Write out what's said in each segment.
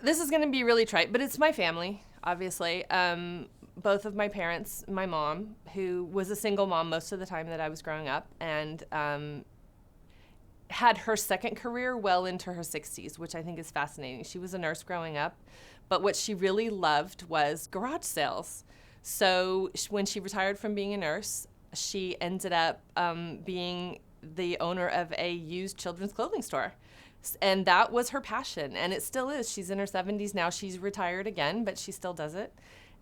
This is going to be really trite, but it's my family, obviously. Both of my parents, my mom, who was a single mom most of the time that I was growing up, and had her second career well into her 60s, which I think is fascinating. She was a nurse growing up, but what she really loved was garage sales. So when she retired from being a nurse, she ended up being the owner of a used children's clothing store. And that was her passion, and it still is. She's in her 70s now. She's retired again, but she still does it.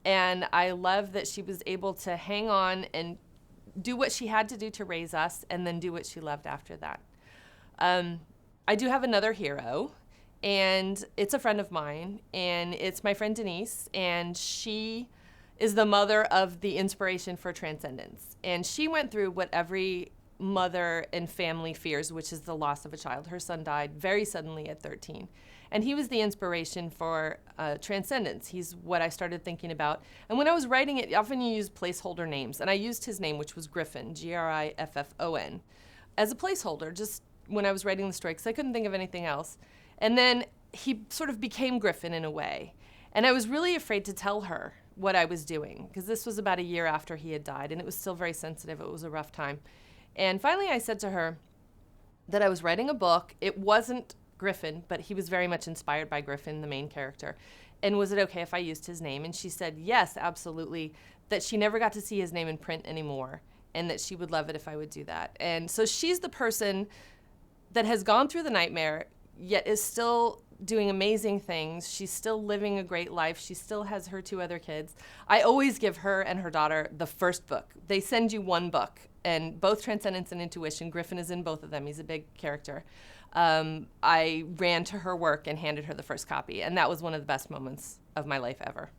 And I love that she was able to hang on and do what she had to do to raise us, and then do what she loved after that. I do have another hero, and it's a friend of mine, and it's my friend Denise, and she is the mother of the inspiration for Transcendence. And she went through what every mother and family fears, which is the loss of a child. Her son died very suddenly at 13. And he was the inspiration for Transcendence. He's what I started thinking about. And when I was writing it, often you use placeholder names. And I used his name, which was Griffon, Griffon, as a placeholder, just when I was writing the story, because I couldn't think of anything else. And then he sort of became Griffon in a way. And I was really afraid to tell her what I was doing, because this was about a year after he had died, and it was still very sensitive. It was a rough time. And finally I said to her that I was writing a book. It wasn't Griffon, but he was very much inspired by Griffon, the main character. And was it okay if I used his name? And she said, yes, absolutely, that she never got to see his name in print anymore, and that she would love it if I would do that. And so she's the person that has gone through the nightmare, yet is still doing amazing things. She's still living a great life. She still has her 2 other kids. I always give her and her daughter the first book. They send you one book, and both Transcendence and Intuition. Griffon is in both of them. He's a big character. I ran to her work and handed her the first copy, and that was one of the best moments of my life ever.